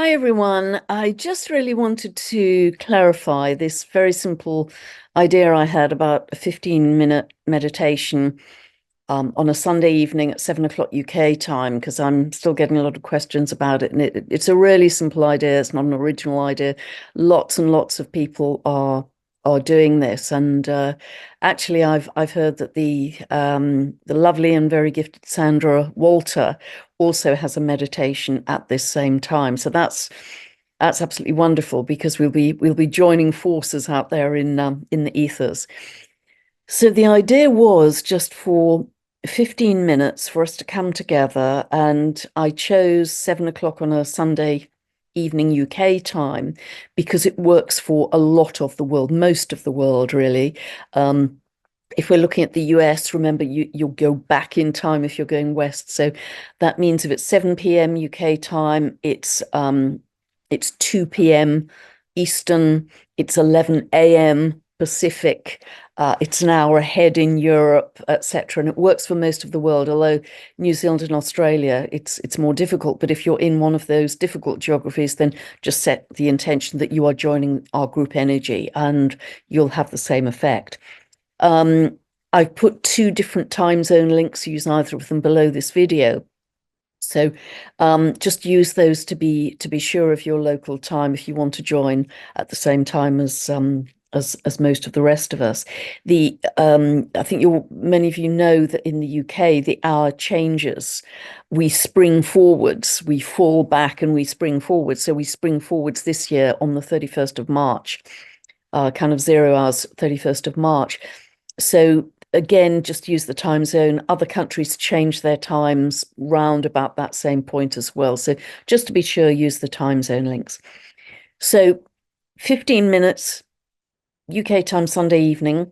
Hi, everyone. I just really wanted to clarify this very simple idea I had about a 15-minute meditation on a Sunday evening at 7 o'clock UK time, because I'm still getting a lot of questions about it. And it's a really simple idea. It's not an original idea. Lots and lots of people are doing this. And actually, I've heard that the lovely and very gifted Sandra Walter also has a meditation at this same time. So that's absolutely wonderful, because we'll be joining forces out there in the ethers. So the idea was just for 15 minutes for us to come together, and I chose 7 o'clock on a Sunday evening UK time because it works for a lot of the world, most of the world, really. If we're looking at the US, remember you'll go back in time if you're going west. So that means if it's 7 p.m. UK time, it's 2 p.m. Eastern, it's 11 a.m. Pacific. It's an hour ahead in Europe, etc. And it works for most of the world, although New Zealand and Australia, it's more difficult. But if you're in one of those difficult geographies, then just set the intention that you are joining our group energy and you'll have the same effect. I've put two different time zone links. Use either of them below this video. So just use those to be sure of your local time if you want to join at the same time as most of the rest of us. I think many of you know that in the UK the hour changes. We spring forwards, we fall back and we spring forwards. So we spring forwards this year on the 31st of March, kind of 0 hours, 31st of March. So again, just use the time zone. Other countries change their times round about that same point as well. So just to be sure, use the time zone links. So 15 minutes UK time Sunday evening.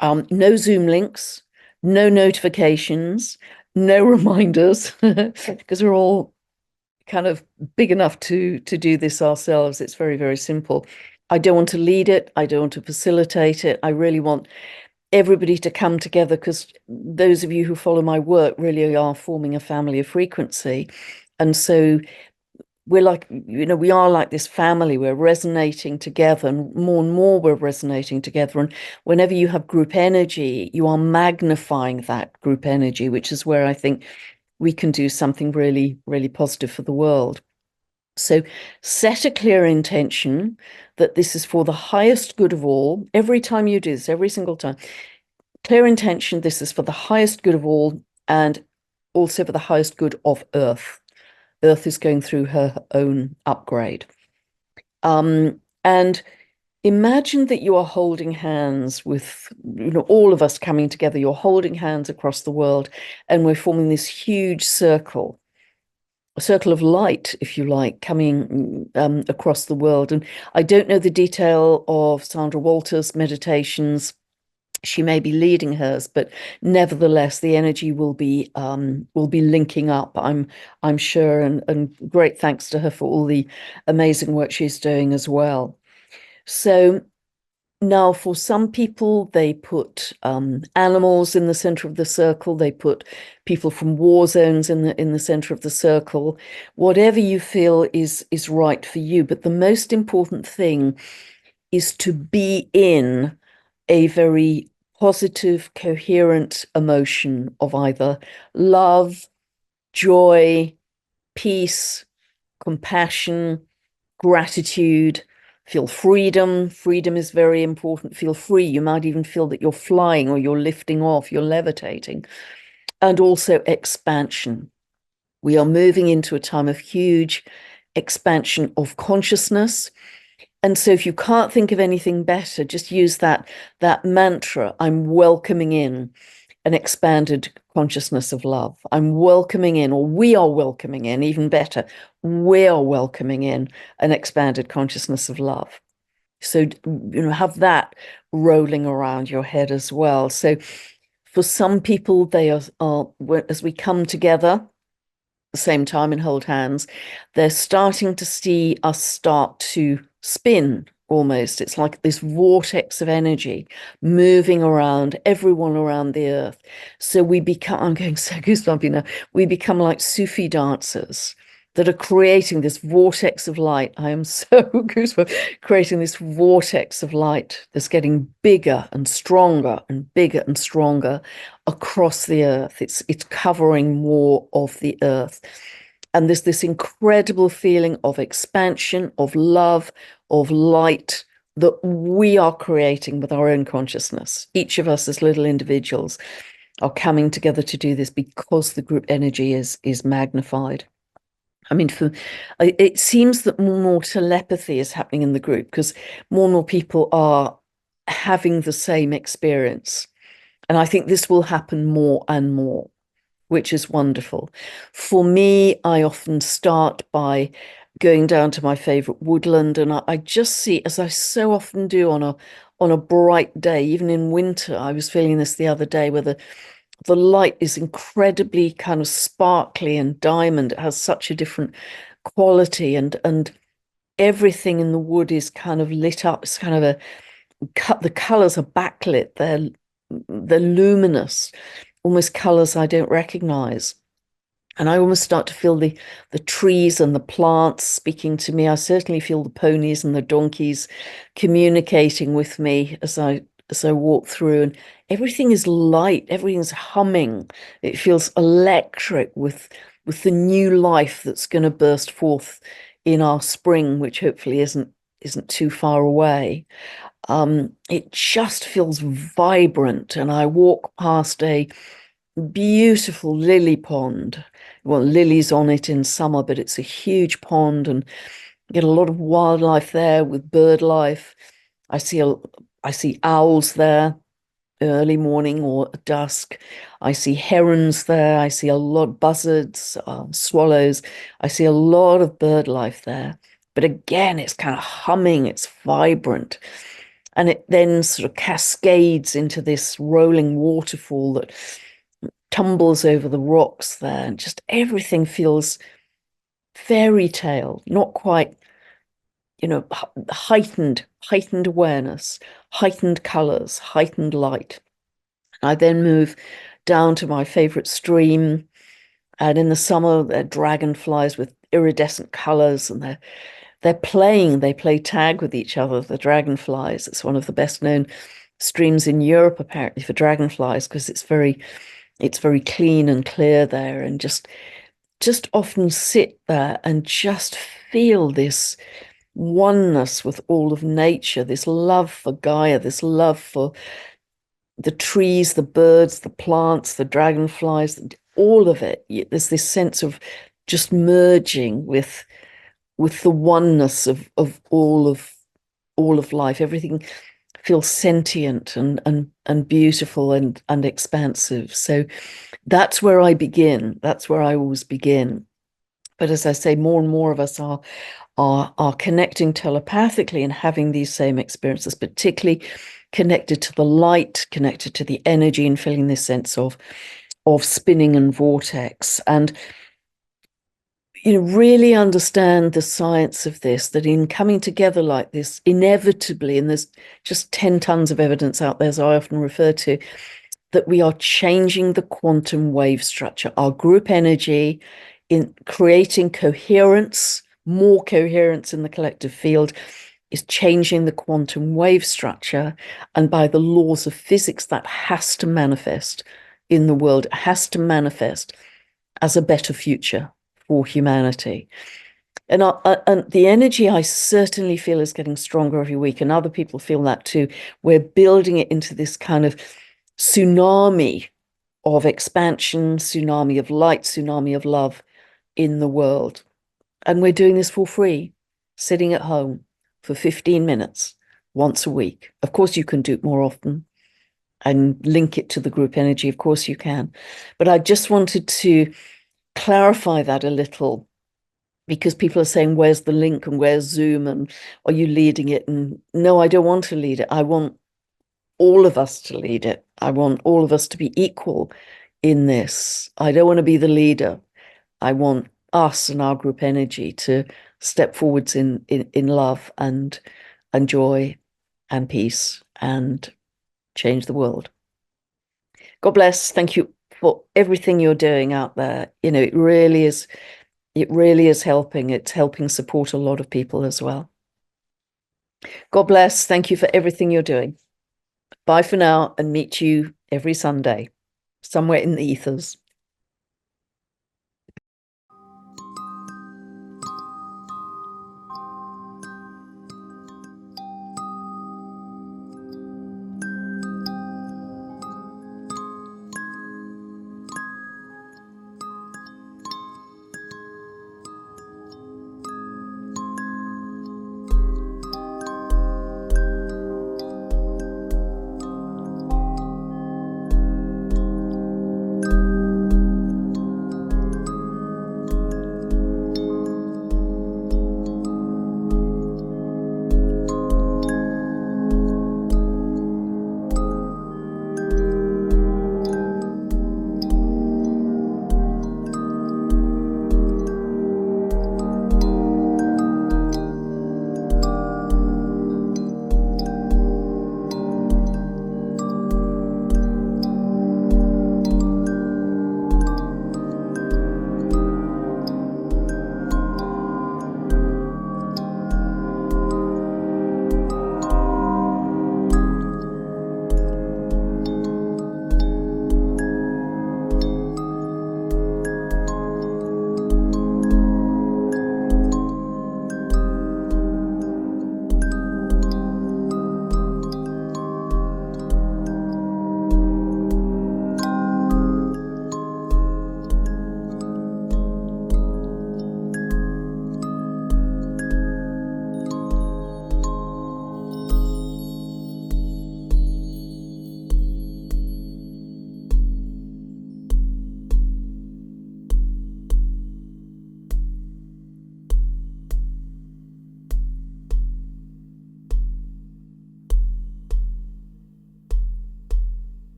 No Zoom links, no notifications, no reminders, because we're all kind of big enough to do this ourselves. It's very, very simple. I don't want to lead it. I don't want to facilitate it. I really want everybody to come together, because those of you who follow my work really are forming a family of frequency. And so we're like, we are like this family. We're resonating together, and more we're resonating together. And whenever you have group energy, you are magnifying that group energy, which is where I think we can do something really, really positive for the world. So set a clear intention that this is for the highest good of all. Every time you do this, every single time, clear intention, this is for the highest good of all, and also for the highest good of Earth. Earth is going through her own upgrade. And imagine that you are holding hands with, all of us coming together. You're holding hands across the world, and we're forming this huge circle, a circle of light, if you like, coming across the world. And I don't know the detail of Sandra Walter's meditations. She may be leading hers, but nevertheless, the energy will be linking up. I'm sure, and great thanks to her for all the amazing work she's doing as well. So now, for some people, they put animals in the center of the circle. They put people from war zones in the center of the circle. Whatever you feel is right for you. But the most important thing is to be in a very positive, coherent emotion of either love, joy, peace, compassion, gratitude. Feel freedom. Freedom is very important. Feel free. You might even feel that you're flying, or you're lifting off, you're levitating. And also expansion. We are moving into a time of huge expansion of consciousness. And so if you can't think of anything better, just use that mantra. I'm welcoming in an expanded consciousness of love. I'm welcoming in, or we are welcoming in, even better, we are welcoming in an expanded consciousness of love. So, have that rolling around your head as well. So for some people, they are as we come together at the same time and hold hands, they're starting to see us start to spin. Almost, it's like this vortex of energy moving around everyone around the earth. So we become, I'm getting so goosebumpy now, we become like Sufi dancers. that are creating this vortex of light. I am so goosebumps, creating this vortex of light that's getting bigger and stronger and bigger and stronger across the earth. It's covering more of the earth. And there's this incredible feeling of expansion, of love, of light that we are creating with our own consciousness. Each of us as little individuals are coming together to do this because the group energy is magnified. I mean, it seems that more and more telepathy is happening in the group because more and more people are having the same experience. And I think this will happen more and more, which is wonderful. For me, I often start by going down to my favorite woodland, and I just see, as I so often do on a bright day, even in winter. I was feeling this the other day, where the light is incredibly kind of sparkly and diamond. It has such a different quality, and everything in the wood is kind of lit up. It's kind of a cut. The colors are backlit. They're luminous, almost colors I don't recognize. And I almost start to feel the trees and the plants speaking to me. I certainly feel the ponies and the donkeys communicating with me as I walk through, and everything is light, everything's humming. It feels electric with the new life that's going to burst forth in our spring, which hopefully isn't too far away. It just feels vibrant, and I walk past a beautiful lily pond. Well, lilies on it in summer, but it's a huge pond, and you get a lot of wildlife there with bird life. I see owls there early morning or dusk. I see herons there. I see a lot buzzards, swallows. I see a lot of bird life there. But again, it's kind of humming, it's vibrant. And it then sort of cascades into this rolling waterfall that tumbles over the rocks there. And just everything feels fairy tale, not quite, heightened awareness, heightened colors, heightened light. I then move down to my favorite stream. And in the summer, there are dragonflies with iridescent colors, and they're playing. They play tag with each other, the dragonflies. It's one of the best known streams in Europe, apparently, for dragonflies, because it's very clean and clear there, and just often sit there and just feel this oneness with all of nature, this love for Gaia, this love for the trees, the birds, the plants, the dragonflies, all of it. There's this sense of just merging with the oneness of all of life. Everything feels sentient and beautiful and expansive. So that's where I begin. That's where I always begin. But as I say, more and more of us are connecting telepathically and having these same experiences, particularly connected to the light, connected to the energy, and feeling this sense of spinning and vortex. And really understand the science of this, that in coming together like this, inevitably, and there's just 10 tons of evidence out there, as I often refer to, that we are changing the quantum wave structure, our group energy, in creating coherence, more coherence in the collective field, is changing the quantum wave structure. And by the laws of physics, that has to manifest in the world. It has to manifest as a better future for humanity. And the energy, I certainly feel, is getting stronger every week, and other people feel that too. We're building it into this kind of tsunami of expansion, tsunami of light, tsunami of love in the world. And we're doing this for free, sitting at home for 15 minutes once a week. Of course, you can do it more often and link it to the group energy. Of course, you can. But I just wanted to clarify that a little, because people are saying, where's the link and where's Zoom, and are you leading it? And no, I don't want to lead it. I want all of us to lead it. I want all of us to be equal in this. I don't want to be the leader. I want us and our group energy to step forwards in love and joy and peace and change the world. God bless. Thank you for everything you're doing out there. It really is It really is helping. It's helping support a lot of people as well. God bless. Thank you for everything you're doing. Bye for now, and meet you every Sunday, somewhere in the ethers.